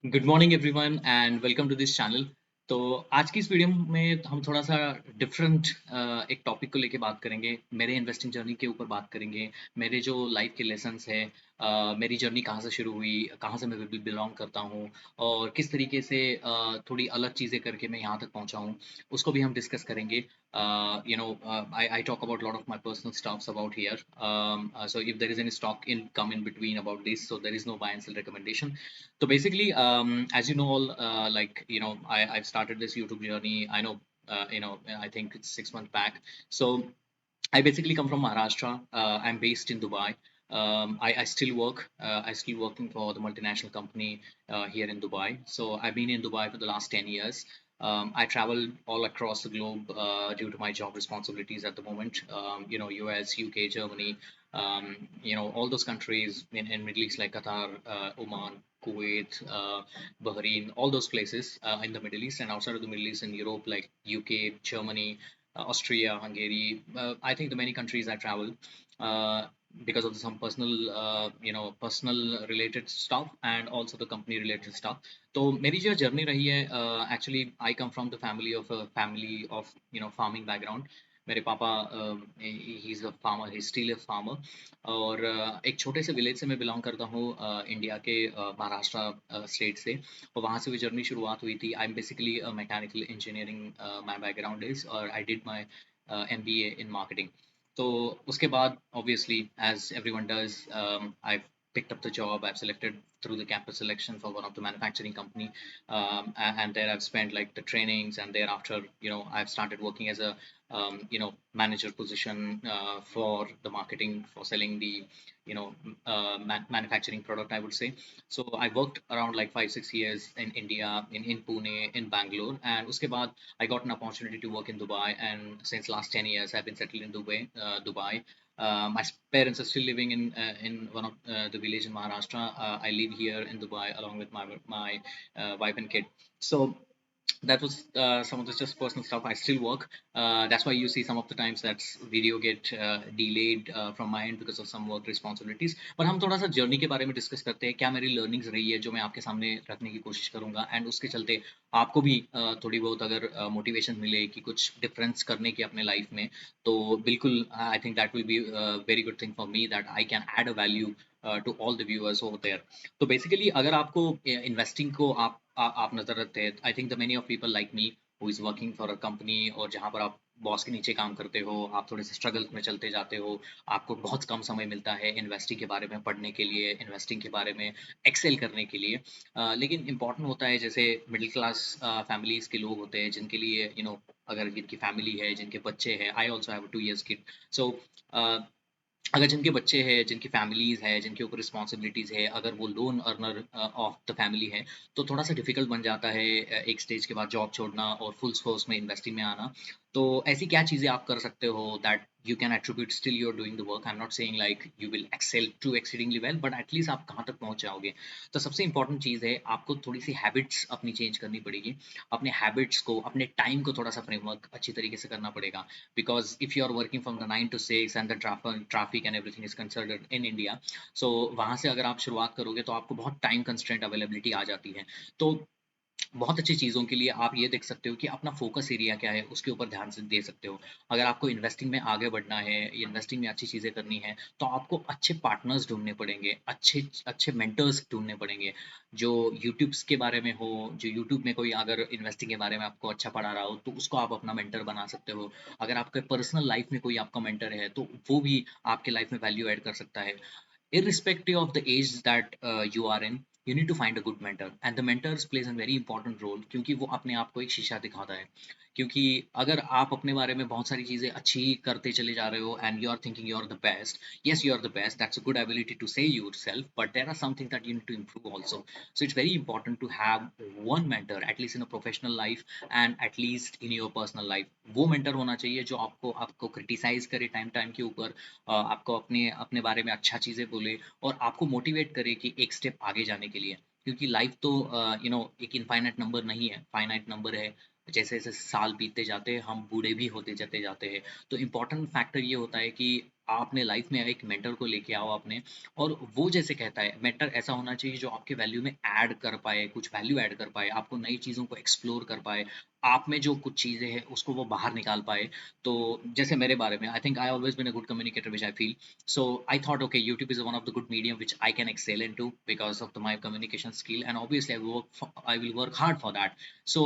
Good morning everyone and welcome to this channel. तो आज की इस वीडियो में हम थोड़ा सा डिफरेंट एक टॉपिक को लेके बात करेंगे। मेरे इन्वेस्टिंग जर्नी के ऊपर बात करेंगे। मेरे जो लाइफ के लेसन्स हैं, मेरी जर्नी कहाँ से शुरू हुई, कहाँ से मैं बिलोंग करता हूँ और किस तरीके से थोड़ी अलग चीज़ें करके मैं यहाँ तक पहुँचा हूँ, उसको भी हम डिस्कस करेंगे। I talk about a lot of my personal stuffs about here. So if there is any stock in come in between about this, so there is no buy and sell recommendation. So basically, as you know, all I've started this YouTube journey. I know, I think it's 6 months back. So I basically come from Maharashtra. I'm based in Dubai. I still work. I still working for the multinational company here in Dubai. So I've been in Dubai for the last 10 years. I travel all across the globe due to my job responsibilities at the moment. US, UK, Germany. All those countries in Middle East like Qatar, Oman, Kuwait, Bahrain, all those places in the Middle East and outside of the Middle East in Europe like UK, Germany, Austria, Hungary. I think the many countries I travel uh, because of some personal related stuff and also the company related stuff. तो मेरी जो journey रही है, actually I come from the family of farming background. मेरे पापा he is a farmer, he still a farmer. और एक छोटे से विलेज से मैं बिलोंग करता हूँ, इंडिया के महाराष्ट्र स्टेट से। और वहाँ से भी जर्नी शुरुआत हुई थी। I am basically mechanical engineering, my background is, और I did my MBA in marketing. तो उसके बाद obviously as everyone does, I picked up the job. I've selected through the campus selection for one of the manufacturing company, and there I've spent like the trainings, and thereafter, I've started working as a manager position for the marketing, for selling the manufacturing product, I would say. So I worked around like 5 6 years in India, in Pune, in Bangalore, and uske baad I got an opportunity to work in Dubai. And since last 10 years, I've been settled in Dubai. My parents are still living in one of the village in Maharashtra. I live here in Dubai along with my wife and kid. So that was some of the just personal stuff. I still work. That's why you see some of the times that video get delayed from my end because of some work responsibilities. पर हम थोड़ा सा journey के बारे में discuss करते हैं, क्या मेरी लर्निंग्स रही है जो मैं आपके सामने रखने की कोशिश करूंगा, एंड उसके चलते आपको भी थोड़ी बहुत अगर मोटिवेशन मिले कि कुछ डिफरेंस करने की अपने लाइफ में, तो बिल्कुल I think that will be very good thing for me, that I can add a value to all the viewers over there. तो बेसिकली अगर आपको इन्वेस्टिंग को आप नजर रखते हैं, I think the many of people like me who is working for a company, और जहां पर आप बॉस के नीचे काम करते हो, आप थोड़े से स्ट्रगल में चलते जाते हो, आपको बहुत कम समय मिलता है इन्वेस्टिंग के बारे में पढ़ने के लिए, इन्वेस्टिंग के बारे में एक्सेल करने के लिए। लेकिन इंपॉर्टेंट होता है, जैसे मिडिल क्लास फैमिलीज के लोग होते हैं जिनके लिए अगर जिनकी फैमिली है, जिनके बच्चे हैं, I also have 2 years kid. So अगर जिनके बच्चे हैं, जिनकी फैमिलीज़ है, जिनके ऊपर रिस्पॉन्सिबिलिटीज़ है, अगर वो loan earner of the family है, तो थोड़ा-सा डिफ़िकल्ट बन जाता है एक स्टेज के बाद जॉब छोड़ना और फुल फोर्स में इन्वेस्टिंग में आना। तो ऐसी क्या चीज़ें आप कर सकते हो that you can attribute still you are doing the work? I am not saying like you will excel to exceedingly well, but at least आप कहाँ तक पहुँच जाओगे। तो सबसे इम्पोर्टेंट चीज़ है, आपको थोड़ी-सी हैबिट्स अपनी चेंज करनी पड़ेगी। अपने हैबिट्स को, अपने टाइम को थोड़ा-सा फ्रेमवर्क अच्छी तरीके से करना पड़ेगा। Because if you are working from the 9 to 6 and the traffic and everything is considered in India, so वहाँ से अगर आप शुरुआत करोगे तो आपको बहुत टाइम कंस्ट्रेंट अवेलेबिलिटी आ जाती है। तो बहुत अच्छी चीज़ों के लिए आप ये देख सकते हो कि अपना फ़ोकस एरिया क्या है, उसके ऊपर ध्यान से दे सकते हो। अगर आपको इन्वेस्टिंग में आगे बढ़ना है, इन्वेस्टिंग में अच्छी चीज़ें करनी है, तो आपको अच्छे पार्टनर्स ढूँढने पड़ेंगे, अच्छे अच्छे मेंटर्स ढूँढने पड़ेंगे, जो यूट्यूब्स के बारे में हो, जो यूट्यूब में कोई अगर इन्वेस्टिंग के बारे में आपको अच्छा पढ़ा रहा हो, तो उसको आप अपना मेंटर बना सकते हो। अगर आपके पर्सनल लाइफ़ में कोई आपका मेंटर है, तो वो भी आपके लाइफ़ में वैल्यू ऐड कर सकता है। Irrespective of the age that you are in, you need to find a good mentor, and the mentors plays a very important role, क्योंकि वो अपने आप को एक शीशा दिखाता है। क्योंकि अगर आप अपने बारे में बहुत सारी चीज़ें अच्छी करते चले जा रहे हो and you are thinking you are the best, yes you are the best, that's a good ability to say yourself, but there are some things that you need to improve also. So it's very important to have one mentor at least in a professional life and at least in your personal life. वो mentor होना चाहिए जो आपको आपको criticise करे time time के ऊपर, आपको अपने अपने बारे में अच्छा चीज़ें बोले और आपको मोटिवेट करे कि एक स्टेप आगे जाने के लिए। क्योंकि लाइफ तो एक इनफाइनाइट नंबर नहीं है, फाइनाइट नंबर है। जैसे-जैसे साल बीतते जाते हैं, हम बूढ़े भी होते जाते जाते हैं। तो इम्पोर्टेंट फैक्टर ये होता है कि आपने लाइफ में एक मेंटर को लेके आओ अपने, और वो जैसे कहता है, मेंटर ऐसा होना चाहिए जो आपके वैल्यू में ऐड कर पाए, कुछ वैल्यू ऐड कर पाए, आपको नई चीज़ों को एक्सप्लोर कर पाए, आप में जो कुछ चीज़ें हैं उसको वो बाहर निकाल पाए। तो जैसे मेरे बारे में, I think I always been a good communicator which I feel. So I thought, okay, YouTube is one of the good medium which I can excel into because of my communication skill, and obviously I will work hard for that. So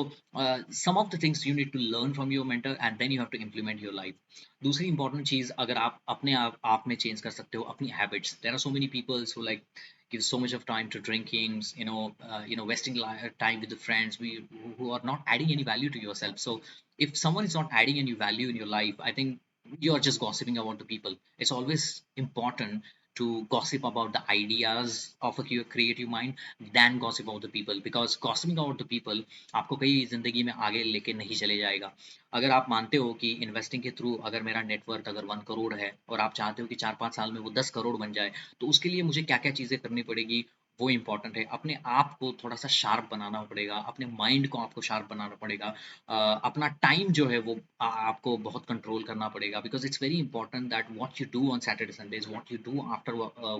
some of the things you need to learn from your mentor, and then you have to implement your life. दूसरी important चीज, अगर आप अपने आप में change कर सकते हो अपनी habits, there are so many people who like give so much of time to drinking, wasting time with the friends who are not adding any value to yourself. So if someone is not adding any value in your life, I think you are just gossiping about the people. It's always important to gossip about the ideas of a creative mind than gossip about the people, because gossiping about the people आपको कहीं जिंदगी में आगे लेके नहीं चले जाएगा। अगर आप मानते हो कि इन्वेस्टिंग के थ्रू अगर मेरा नेटवर्थ अगर 1 करोड़ है और आप चाहते हो कि 4-5 साल में वो 10 करोड़ बन जाए, तो उसके लिए मुझे क्या क्या चीज़ें करनी पड़ेगी, वो इंपॉर्टेंट है। अपने आप को थोड़ा सा शार्प बनाना पड़ेगा, अपने माइंड को आपको शार्प बनाना पड़ेगा, अपना टाइम जो है वो आपको बहुत कंट्रोल करना पड़ेगा, because it's very important that what you do on Saturday Sundays, what you do after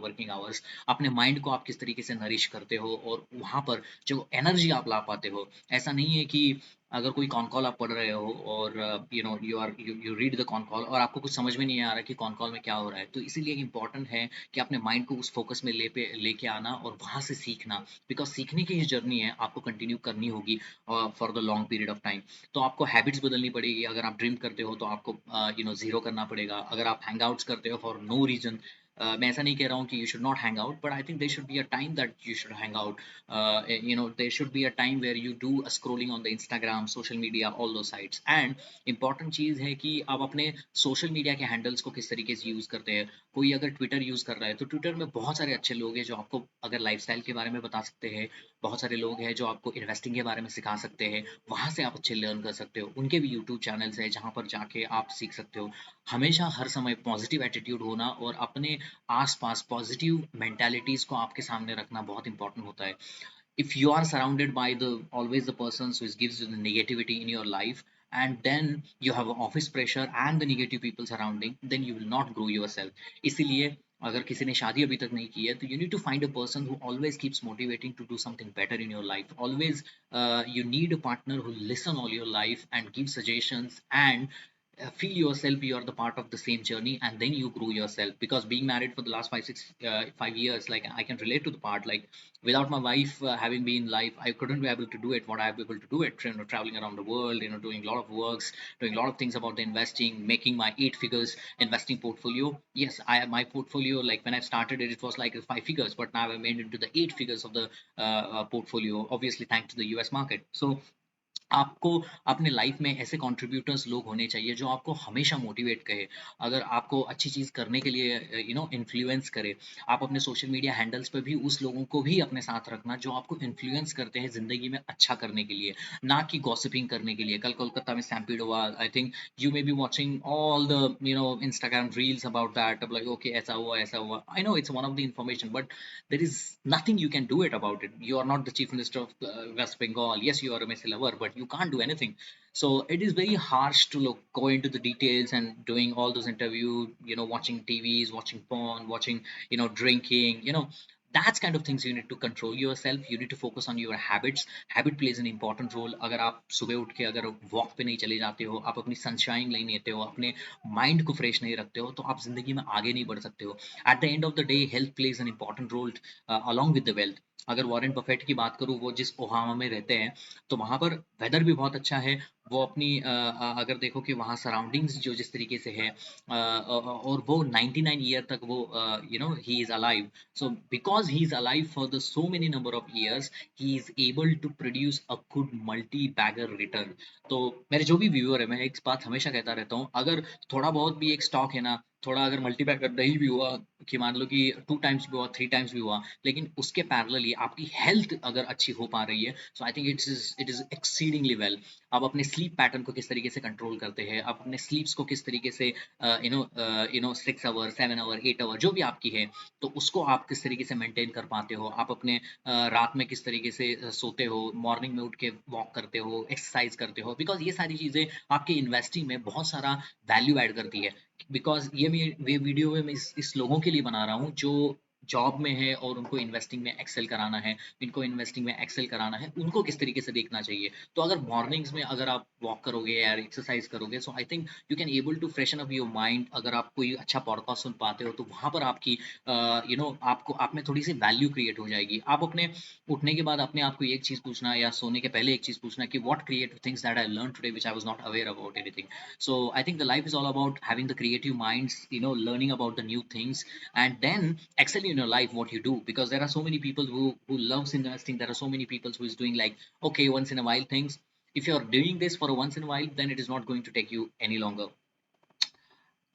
working hours, अपने माइंड को आप किस तरीके से नरिश करते हो और वहाँ पर जो एनर्जी आप ला पाते हो। ऐसा नहीं है कि अगर कोई कॉन कॉल आप पढ़ रहे हो और you read the con call और आपको कुछ समझ में नहीं आ रहा कि कॉन कॉल में क्या हो रहा है, तो इसीलिए इंपॉर्टेंट है कि अपने माइंड को उस फोकस में लेके आना और वहां से सीखना, बिकॉज सीखने की ये जर्नी है, आपको कंटिन्यू करनी होगी for the long period of time. तो आपको हैबिट्स बदलनी पड़ेगी। अगर आप ड्रिंक करते हो तो आपको जीरो करना पड़ेगा। अगर आप हैंग आउट्स करते हो फॉर नो रीजन, मैं ऐसा नहीं कह रहा हूँ कि you should not hang out, but I think there should be a time that you should hang out. there should be a time where you do a scrolling on the Instagram, social media, all those sites. And important चीज है कि आप अपने social media के handles को किस तरीके से यूज करते हैं। कोई अगर ट्विटर यूज कर रहा है तो ट्विटर में बहुत सारे अच्छे लोग हैं जो आपको अगर लाइफस्टाइल के बारे में बता सकते हैं, बहुत सारे लोग हैं जो आपको इन्वेस्टिंग के बारे में सिखा सकते हैं, वहां से आप अच्छे लर्न कर सकते हो। उनके भी यूट्यूब चैनल्स है जहां पर जाके आप सीख सकते हो। हमेशा हर समय पॉजिटिव एटीट्यूड होना और अपने आसपास पॉजिटिव मेंटालिटीज को आपके सामने रखना बहुत इंपॉर्टेंट होता है। If you are surrounded by the always the persons who gives you the negativity in your life, and then you have office pressure and the negative people surrounding, then you will not grow yourself. इसीलिए अगर किसी ने शादी अभी तक नहीं की है तो you need to find a person who always keeps motivating to do something better in your life. Always you need a partner who listen all your life and give suggestions, and feel yourself you are the part of the same journey, and then you grow yourself. Because being married for the last 5 years, like I can relate to the part, like without my wife having been life, I couldn't be able to do it what I've been able to do it, traveling around the world, doing a lot of works, doing a lot of things about the investing, making my 8 figures investing portfolio. Yes, I have my portfolio, like when I started it, it was like 5 figures, but now I made it into the 8 figures of the portfolio, obviously thanks to the US market. So आपको अपने life में ऐसे contributors लोग होने चाहिए जो आपको हमेशा मोटिवेट करे, अगर आपको अच्छी चीज़ करने के लिए इन्फ्लुएंस करे। आप अपने सोशल मीडिया हैंडल्स पे भी उस लोगों को भी अपने साथ रखना जो आपको इन्फ्लुएंस करते हैं ज़िंदगी में अच्छा करने के लिए, ना कि गॉसिपिंग करने के लिए। कल कोलकाता में स्टैम्पीड हुआ, आई think you may be watching all the Instagram reels about that, अब लाइक ओके ऐसा हुआ, I know it's one of the information, but there is nothing you can do it about it. You are not the chief minister of West Bengal. Yes, you are a Messi lover, but you can't do anything. So it is very harsh to go into the details and doing all those interview, watching TVs, watching porn, watching, drinking, that's kind of things you need to control yourself. You need to focus on your habits. Habit plays an important role. अगर आप सुबह उठ के अगर walk पे नहीं चले जाते हो, आप अपनी सनशाइन नहीं लेते हो, अपने माइंड को फ्रेश नहीं रखते हो, तो आप जिंदगी में आगे नहीं बढ़ सकते हो। At the end of the day health plays an important role along with the wealth. अगर वॉरेन बफेट की बात करूँ, वो जिस ओहामा में रहते हैं, तो वहाँ पर वेदर भी बहुत अच्छा है। वो अपनी अगर देखो कि वहाँ सराउंडिंग्स जो जिस तरीके से है, और वो 99 ईयर तक वो he is alive. So because he's alive for the so many number of years, he is able to produce a good multi-bagger return. तो मेरे जो भी व्यूअर है, मैं एक बात हमेशा कहता रहता हूँ, अगर थोड़ा बहुत भी एक स्टॉक है ना, थोड़ा अगर मल्टीबैगर नहीं भी हुआ, कि मान लो कि 2 टाइम्स भी हुआ, 3 टाइम्स भी हुआ, लेकिन उसके पैरेलली आपकी हेल्थ अगर अच्छी हो पा रही है, so I think it is exceedingly well. आप अपने स्लीप पैटर्न को किस तरीके से कंट्रोल करते हैं, आप अपने स्लीप्स को किस तरीके से 6 आवर, 7 आवर, 8 आवर जो भी आपकी है, तो उसको आप किस तरीके से मेंटेन कर पाते हो, आप अपने रात में किस तरीके से सोते हो, मॉर्निंग में उठ के वॉक करते हो, एक्सरसाइज करते हो, बिकॉज ये सारी चीजें आपके इन्वेस्टिंग में बहुत सारा वैल्यू ऐड करती है। बिकॉज ये वीडियो में मैं इस लोगों के लिए बना रहा हूँ जो जॉब में है और उनको इन्वेस्टिंग में एक्सेल कराना है, इनको इन्वेस्टिंग में एक्सेल कराना है, उनको किस तरीके से देखना चाहिए। तो अगर मॉर्निंग्स में अगर आप वॉक करोगे या एक्सरसाइज करोगे, so I think you can able to freshen up your mind. अगर आप कोई अच्छा पॉडकास्ट सुन पाते हो तो वहां पर आपकी आपको आप में थोड़ी सी वैल्यू क्रिएट हो जाएगी। आप अपने उठने के बाद अपने आप को एक चीज पूछना या सोने के पहले एक चीज पूछना कि what creative things that I learn today which I was not aware about anything. So I think the life is all about having the creative minds, learning about the new things, and then excelling in your life what you do. Because there are so many people who loves investing. There are so many people who is doing like okay once in a while things. If you're doing this for a once in a while, then it is not going to take you any longer.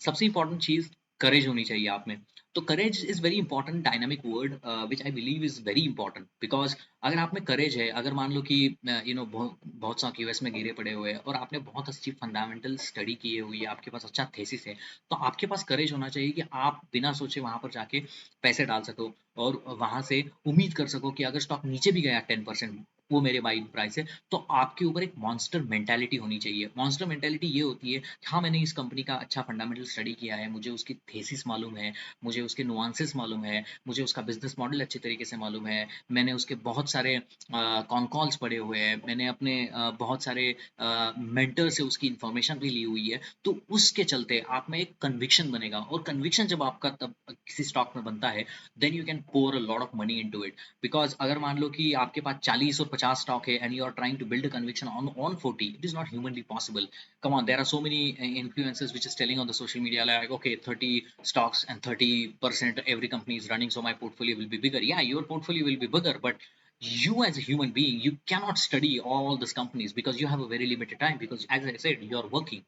सबसे important चीज करेज होनी चाहिए आप में। तो courage is very important dynamic word which I believe is very important. Because अगर आप में करेज है, अगर मान लो कि बहुत सा यूएस में गिरे पड़े हुए हैं और आपने बहुत अच्छी फंडामेंटल स्टडी की हुई है, आपके पास अच्छा थेसिस है, तो आपके पास करेज होना चाहिए कि आप बिना सोचे वहां पर जाके पैसे डाल सको और वहां से उम्मीद कर सको कि अगर स्टॉक नीचे भी गया 10%, वो मेरे बाई प्राइस है, तो आपके ऊपर एक मॉन्स्टर मेंटालिटी होनी चाहिए। मॉन्स्टर मेंटालिटी ये होती है, हाँ मैंने इस कंपनी का अच्छा फंडामेंटल स्टडी किया है, मुझे उसकी थेसिस मालूम है, मुझे उसके नुआंसेस मालूम है, मुझे उसका बिजनेस मॉडल अच्छे तरीके से मालूम है, मैंने उसके बहुत सारे कॉन कॉल्स पढ़े हुए हैं, मैंने अपने बहुत सारे मेंटर से उसकी इंफॉर्मेशन भी ली हुई है। तो उसके चलते आप में एक कन्विक्शन बनेगा, और कन्विक्शन जब आपका तब किसी स्टॉक में बनता है, then you can pour a lot of money into it. Because अगर मान लो कि आपके पास 40 और 50 स्टॉक है and you are trying to build a conviction on 40, it is not humanly possible. Come on, there are so many influencers which is telling on the social media like okay 30 stocks and 30% every company is running, so my portfolio will be bigger. Yeah, your portfolio will be bigger, but you as a human being, you cannot study all these companies because you have a very limited time, because as I said you are working.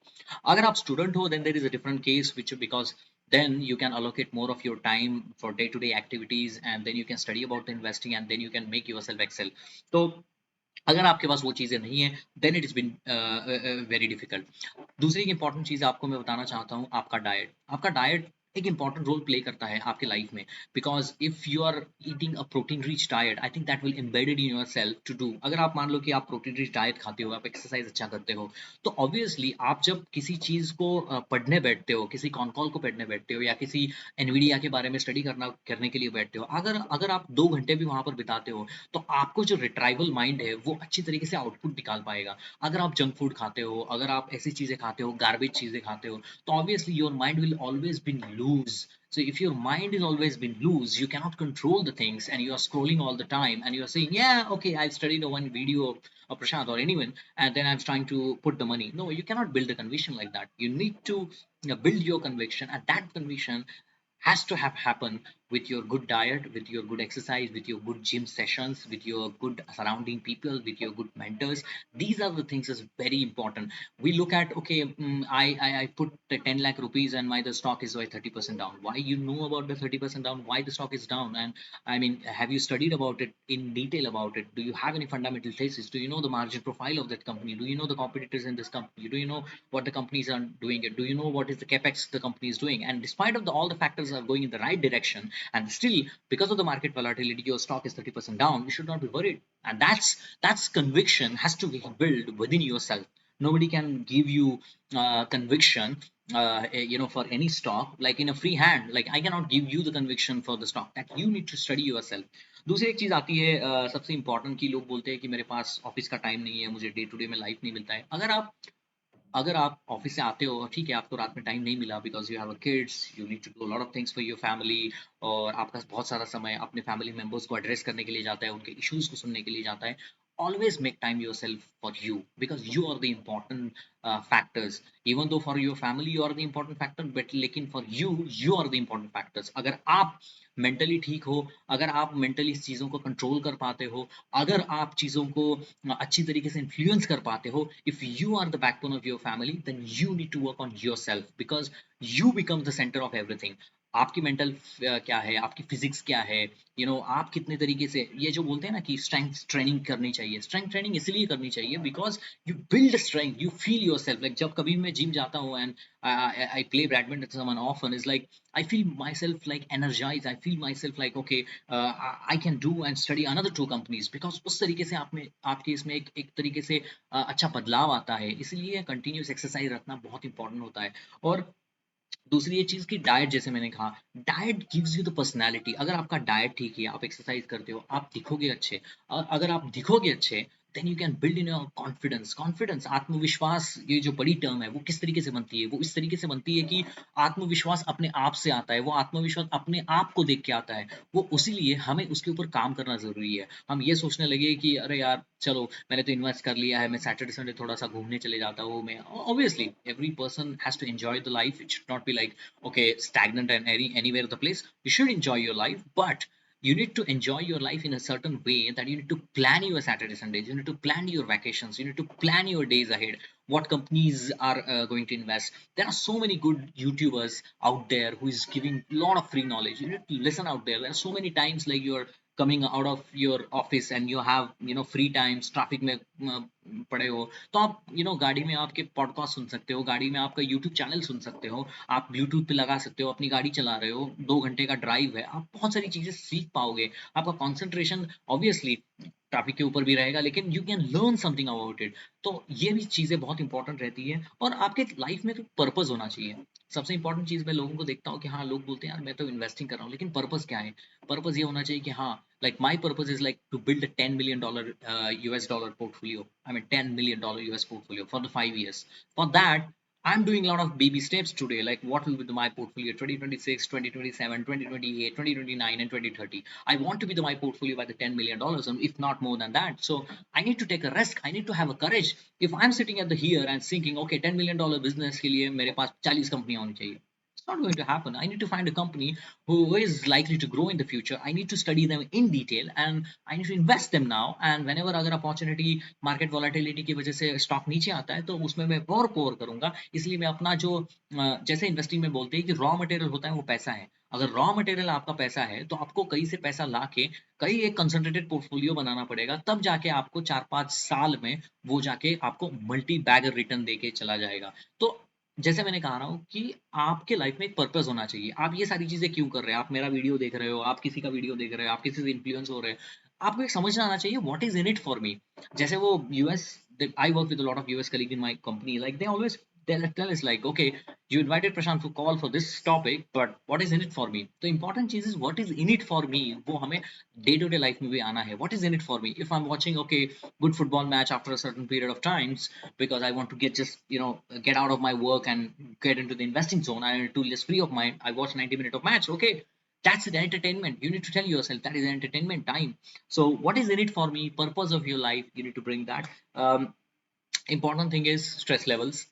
Agar aap student ho, then there is a different case, which because then you can allocate more of your time for day to day activities, and then you can study about the investing, and then you can make yourself excel. So अगर आपके पास वो चीज़ें नहीं है, then it is been very difficult. दूसरी एक important चीज़ आपको मैं बताना चाहता हूँ, आपका डाइट। आपका डाइट एक इंपॉर्टेंट रोल प्ले करता है आपके लाइफ में। Because if you are eating a protein rich diet, I think that will embedded in your self to do. अगर आप मान लो कि आप प्रोटीन रिच डाइट खाते हो, आप एक्सरसाइज अच्छा करते हो, तो ऑब्वियसली आप जब किसी चीज़ को पढ़ने बैठते हो, किसी कॉल को पढ़ने बैठते हो, या किसी एनवीडिया के बारे में स्टडी करने के लिए बैठते हो, अगर अगर आप 2 घंटे भी वहां पर बिताते हो, तो आपको जो रिट्राइवल माइंड है वो अच्छी तरीके से आउटपुट निकाल पाएगा। अगर आप जंक फूड खाते हो, अगर आप ऐसी चीजें खाते हो, गार्बेज चीजें खाते हो, तो obviously your mind will always been loose. So if your mind is always been loose, you cannot control the things, and you are scrolling all the time, and you are saying, "Yeah, okay, I've studied one video of Prashant or anyone, and then I'm trying to put the money." No, you cannot build a conviction like that. You need to build your conviction, and that conviction has to have happen with your good diet, with your good exercise, with your good gym sessions, with your good surrounding people, with your good mentors. These are the things is very important. We look at okay, I put the 10 lakh rupees and my the stock is by 30% down. Why you know about the 30% down? Why the stock is down? And I mean, have you studied about it in detail about it? Do you have any fundamental thesis? Do you know the margin profile of that company? Do you know the competitors in this company? Do you know what the companies are doing it? Do you know what is the capex the company is doing? And despite of all the factors are going in the right direction, and still because of the market volatility your stock is 30% down, you should not be worried. And that's conviction has to be built within yourself. Nobody can give you conviction for any stock like in a free hand. Like I cannot give you the conviction for the stock, that you need to study yourself. दूसरी एक चीज आती है सबसे important की लोग बोलते हैं कि मेरे पास ऑफिस का टाइम नहीं है, मुझे डे टू डे में लाइफ नहीं मिलता है। अगर आप ऑफिस से आते हो, ठीक है आपको रात में टाइम नहीं मिला because you have a kids, you need to do lot of things for your family, और आपका बहुत सारा समय अपने फैमिली मेंबर्स को एड्रेस करने के लिए जाता है, उनके इश्यूज को सुनने के लिए जाता है। Always make time yourself for you, because you are the important factors. Even though for your family you are the important factor, but लेकिन for you are the important factors. अगर आप मेंटली ठीक हो, अगर आप मेंटली इस चीज़ों को कंट्रोल कर पाते हो, अगर आप चीज़ों को अच्छी तरीके से इन्फ्लुएंस कर पाते हो, if you are the backbone of your family, then you need to work on your self, because you become the center of everything. आपकी मेंटल क्या है, आपकी फिजिक्स क्या है, आप कितने तरीके से, ये जो बोलते हैं ना कि स्ट्रेंथ ट्रेनिंग करनी चाहिए, स्ट्रेंथ ट्रेनिंग इसलिए करनी चाहिए because you build strength, you feel your self. Like जब कभी मैं जिम जाता हूँ and I play badminton someone often, is like I feel myself like energized. I feel myself like okay, I can do and study another two companies because उस तरीके से आप में आपके इसमें एक तरीके से अच्छा बदलाव आता है। इसलिए कंटिन्यूस एक्सरसाइज रखना बहुत इंपॉर्टेंट होता है। और दूसरी ये चीज की डाइट, जैसे मैंने कहा, diet gives you the personality. अगर आपका डाइट ठीक है, आप एक्सरसाइज करते हो, आप दिखोगे अच्छे। और अगर आप दिखोगे अच्छे, then you can build in your confidence. Confidence, आत्मविश्वास, ये जो बड़ी टर्म है वो किस तरीके से बनती है? वो इस तरीके से बनती है कि आत्मविश्वास अपने आप से आता है, वो आत्मविश्वास अपने आप को देख के आता है। वो उसी लिए हमें उसके ऊपर काम करना जरूरी है। हम ये सोचने लगे कि अरे यार चलो मैंने तो इन्वेस्ट कर लिया है, मैं सैटरडे संडे थोड़ा सा घूमने चले जाता हूँ। मैं obviously every person has to enjoy the life, it should not be like okay stagnant and anywhere of the place. You should enjoy your life, but you need to enjoy your life in a certain way that you need to plan your Saturday Sundays, you need to plan your vacations, you need to plan your days ahead, what companies are going to invest. There are so many good YouTubers out there who is giving a lot of free knowledge. You need to listen out there. There are so many times like you're coming out of your office and you have free times, traffic में पड़े हो, तो आप गाड़ी में आपके podcast सुन सकते हो, गाड़ी में आपका यूट्यूब चैनल सुन सकते हो, आप ब्लूटूथ पे लगा सकते हो, अपनी गाड़ी चला रहे हो, 2 घंटे का ड्राइव है, आप बहुत सारी चीजें सीख पाओगे। आपका कॉन्सेंट्रेशन ऑब्वियसली ट्रैफिक के ऊपर भी रहेगा, लेकिन you can learn something about it. तो ये भी चीजें बहुत इंपॉर्टेंट रहती है। और आपके लाइफ में तो पर्पस होना चाहिए। सबसे इंपॉर्टेंट चीज मैं लोगों को देखता हूँ कि हाँ, लोग बोलते हैं यार मैं तो इन्वेस्टिंग कर रहा हूँ, लेकिन पर्पस क्या है? पर्पस ये होना चाहिए कि हाँ, like my purpose is like to build a $10 million US dollar portfolio. I mean $10 million US portfolio for the 5 years. For that, I'm doing a lot of baby steps today. Like what will be my portfolio 2026, 2027, 2028, 2029, and 2030. I want to be my portfolio by the $10 million, and if not more than that. So I need to take a risk. I need to have a courage. If I'm sitting at the here and thinking, okay, $10 million business के लिए मेरे पास 40 कंपनियां होनी चाहिए, it's not going to happen. I need to find a company who is likely to grow in the future. I need to study them in detail and I need to invest them now. And whenever अगर opportunity, market volatility की वजह से stock नीचे आता है, तो उसमें मैं और पोर करूंगा। इसलिए मैं अपना जो जैसे इन्वेस्टिंग में बोलते हैं कि रॉ मटेरियल होता है वो पैसा है। अगर रॉ मटेरियल आपका पैसा है तो आपको कहीं से पैसा ला के कहीं एक कंसंट्रेटेड पोर्टफोलियो बनाना पड़ेगा, तब जाके आपको 4-5 साल में वो जाके आपको मल्टी बैगर रिटर्न देके चला जाएगा। तो जैसे मैंने कहा रहा हूँ कि आपके लाइफ में एक पर्पस होना चाहिए। आप ये सारी चीजें क्यों कर रहे हैं? आप मेरा वीडियो देख रहे हो, आप किसी का वीडियो देख रहे हो, आप किसी से इन्फ्लुएंस हो रहे हैं, आपको एक समझना आना चाहिए what is in it for me. जैसे वो US, I work with a lot of US colleague in my company, like they always tell us like okay, you invited Prashant to call for this topic, but what is in it for me? The important चीज is what is in it for me, वो हमें day to day life में भी आना है। what is in it for me? if I'm watching okay good football match after a certain period of times because I want to get just get out of my work and get into the investing zone, I need to just free of mind, I watch 90 minutes of match, okay, that's the entertainment. You need to tell yourself that is entertainment time. So what is in it for me? Purpose of your life, you need to bring that. Important thing is stress levels,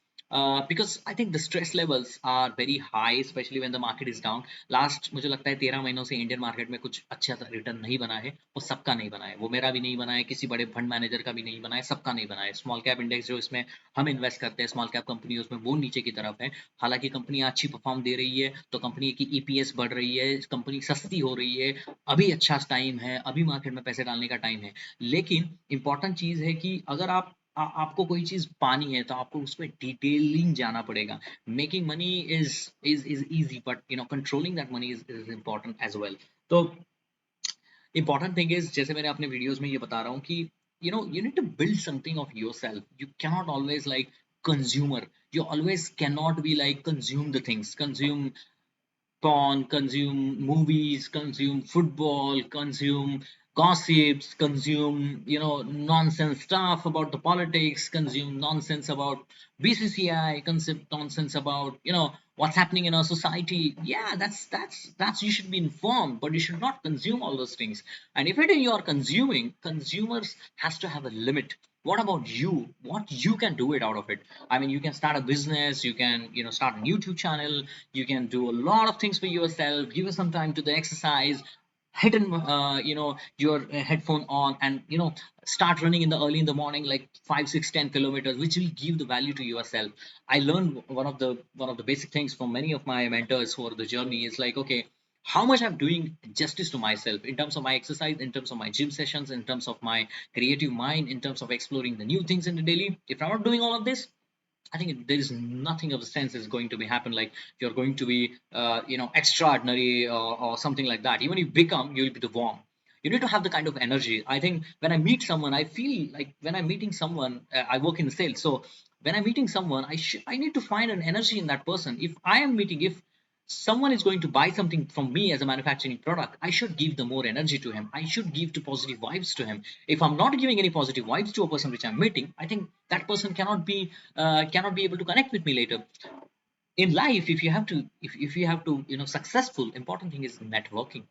because I think the stress levels are very high, especially when the market is down. Last मुझे लगता है 13 महीनों से Indian market में कुछ अच्छा सा return नहीं बना है। वो सबका नहीं बना है, वो मेरा भी नहीं बना है, किसी बड़े फंड मैनेजर का भी नहीं बना है, सबका नहीं बना है। स्मॉल कैप इंडेक्स जो इसमें हम इन्वेस्ट करते हैं, स्मॉल कैप कंपनी, उसमें वो नीचे की तरफ है। हालांकि कंपनी अच्छी परफॉर्म दे रही है, तो कंपनी की ईपीएस बढ़ रही है, कंपनी सस्ती हो रही है, अभी अच्छा टाइम है, अभी मार्केट में पैसे डालने का टाइम है। लेकिन इंपॉर्टेंट चीज है कि अगर आपको कोई चीज पानी है तो आपको उसमें डिटेलिंग जाना पड़ेगा। Making money is easy, but controlling that money is important as well. तो इम्पोर्टेंट थिंग इज, जैसे मैंने अपने वीडियोस में ये बता रहा हूँ कि you need to build something of your self. You cannot always like consumer, you always cannot be like consume the things, consume porn, consume movies, consume football, consume gossips, consume nonsense stuff about the politics, consume nonsense about BCCI, concept nonsense about what's happening in our society. Yeah, that's you should be informed, but you should not consume all those things. And if it is you are consuming, consumers has to have a limit. What about you? What you can do it out of it? I mean, you can start a business, you can start a YouTube channel, you can do a lot of things for yourself, give some time to the exercise. hit and your headphone on, and start running in the early in the morning, like 5, 6, 10 kilometers, which will give the value to yourself. I learned one of the basic things from many of my mentors for the journey is like, okay, how much I'm doing justice to myself in terms of my exercise, in terms of my gym sessions, in terms of my creative mind, in terms of exploring the new things in the daily. If I'm not doing all of this, I think there is nothing of the sense is going to be happen. Like you're going to be, extraordinary, or something like that. Even if you become, you'll be the warm. You need to have the kind of energy. I think when I meet someone, I feel like when I'm meeting someone, I work in sales. So when I'm meeting someone, I need to find an energy in that person. If I am meeting, if someone is going to buy something from me as a manufacturing product, I should give the more energy to him. I should give the positive vibes to him. If I'm not giving any positive vibes to a person which I'm meeting, I think that person cannot be able to connect with me later in life. If you have to, successful, important thing is networking.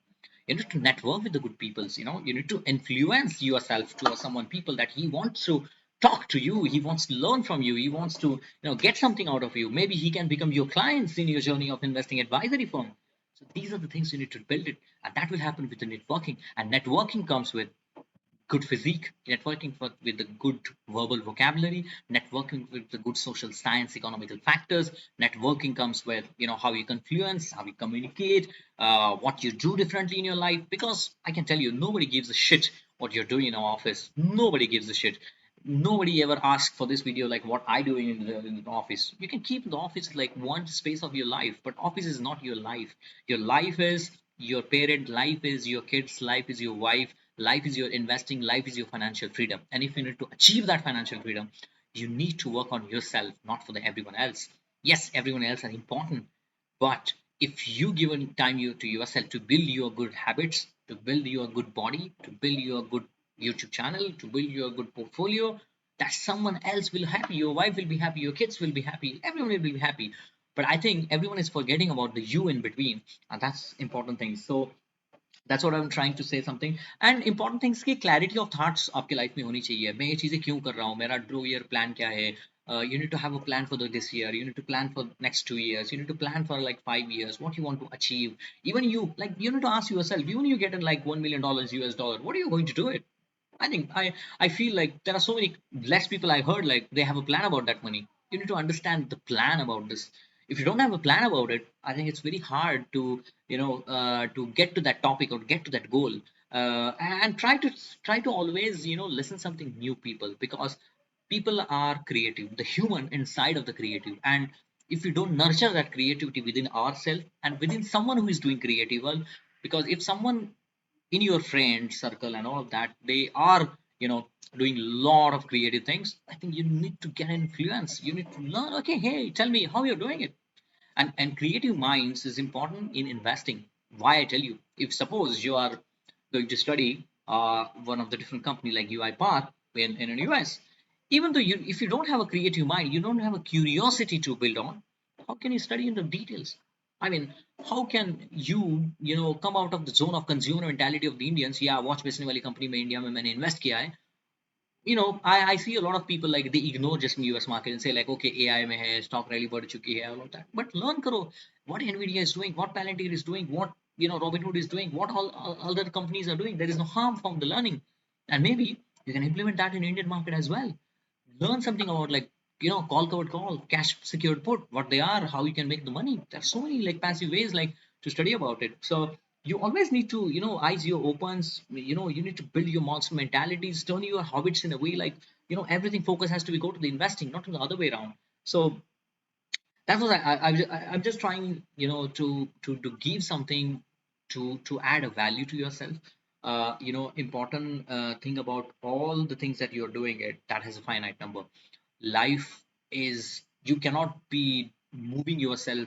You need to network with the good peoples. You need to influence yourself to someone people that he wants to talk to you, he wants to learn from you, he wants to, get something out of you. Maybe he can become your clients in your journey of investing advisory firm. So these are the things you need to build it, and that will happen with the networking. And networking comes with good physique, networking with the good verbal vocabulary, networking with the good social science, economical factors. Networking comes with, how you confluence, how you communicate, what you do differently in your life. Because I can tell you, nobody gives a shit what you're doing in our office. Nobody gives a shit. Nobody ever asks for this video like what I doing in the office. You can keep the office like one space of your life, but office is not your life. Your life is your parent, life is your kids, life is your wife, life is your investing, life is your financial freedom. And if you need to achieve that financial freedom, you need to work on yourself, not for the everyone else. Yes, everyone else are important, but if you give time to yourself to build your good habits, to build your good body, to build your good YouTube channel, to build your good portfolio, that someone else will happy. Your wife will be happy, your kids will be happy, everyone will be happy. But I think everyone is forgetting about the you in between, and that's important thing. So that's what I'm trying to say something. And important things की clarity of thoughts आपके life में होनी चाहिए. मैं ये चीजें क्यों कर रहा हूँ, मेरा 2 year plan क्या है. You need to have a plan for this year. You need to plan for next 2 years. You need to plan for like 5 years. What you want to achieve. Even you, like, you need to ask yourself. Even you get in like $1 million US dollar. What are you going to do it? I feel like there are so many less people I heard like they have a plan about that money. You need to understand the plan about this. If you don't have a plan about it, I think it's very hard to, to get to that topic or get to that goal. And try to always, listen something new people, because people are creative, the human inside of the creative. And if we don't nurture that creativity within ourselves and within someone who is doing creative well, because if someone in your friend circle and all of that, they are, doing a lot of creative things, I think you need to get influence. You need to learn, okay, hey, tell me how you're doing it. And creative minds is important in investing. Why I tell you, if suppose you are going to study one of the different company like UiPath in the US, even though if you don't have a creative mind, you don't have a curiosity to build on, how can you study in the details? I mean, how can you, come out of the zone of consumer mentality of the Indians? Yeah, watch बेचने वाली company में India में मैंने invest किया है. I see a lot of people like they ignore just US market and say like, okay, AI में है, stock rally बढ़ चुकी है, all of that. But learn करो what Nvidia is doing, what Palantir is doing, what, Robinhood is doing, what all other companies are doing. There is no harm from the learning, and maybe you can implement that in Indian market as well. Learn something about like, call covered call, cash secured put, what they are, how you can make the money. There's so many like passive ways like to study about it. So you always need to, eyes your opens, you need to build your monster mentalities, turn your habits in a way like, everything focus has to be go to the investing, not to the other way around. So that's what I'm just trying, to give something to add a value to yourself. Important thing about all the things that you're doing it that has a finite number. Life is, you cannot be moving yourself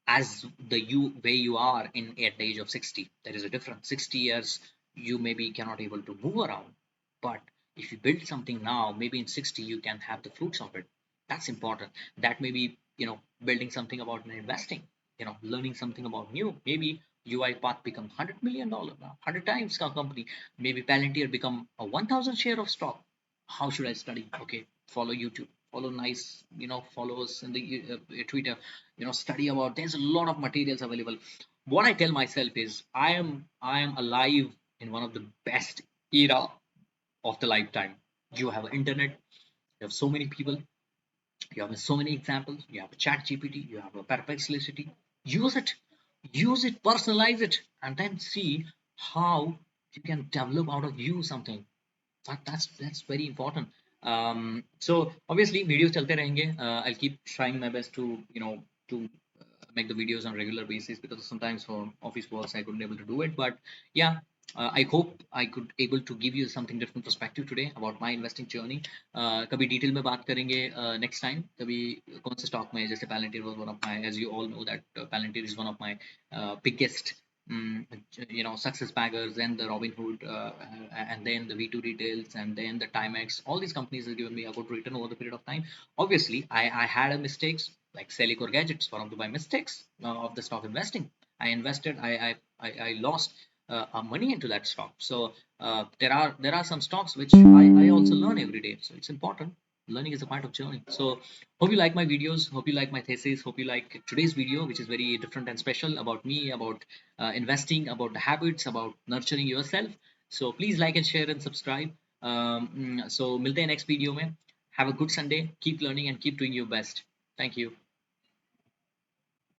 as the you way you are in at the age of 60. There is a difference. 60 years you maybe cannot able to move around, but if you build something now, maybe in 60 you can have the fruits of it. That's important. That may be, building something about investing, learning something about new. Maybe UiPath become $100 million now, 100 times company. Maybe Palantir become a 1,000 share of stock. How should I study? Okay, follow YouTube, follow nice, followers in the Twitter, study about. There's a lot of materials available. what I tell myself is I am alive in one of the best era of the lifetime. You have internet, you have so many people, you have so many examples, you have a chat GPT, you have a perplexity. Use it, use it, personalize it, and then see how you can develop out of you something. That's very important. So obviously videos chalte rahenge. I'll keep trying my best to to make the videos on regular basis, because sometimes for office works I couldn't able to do it. But yeah, I hope I could able to give you something different perspective today about my investing journey. कभी detail में बात करेंगे next time, कभी कौन से stock में, जैसे Palantir was one of my, as you all know that Palantir is one of my biggest mm, success baggers, and the Robinhood, and then the V2 Retails, and then the Timex. All these companies have given me a good return over the period of time. Obviously, I had a mistakes like Celicore Gadgets, one of my mistakes of the stock investing. I invested, I lost money into that stock. So there are some stocks which I also learn every day. So it's important. Learning is a part of journey. So hope you like my videos. Hope you like my thesis. Hope you like today's video, which is very different and special about me, about investing, about the habits, about nurturing yourself. So please like and share and subscribe. So milte hain next video mein. Have a good Sunday. Keep learning and keep doing your best. Thank you.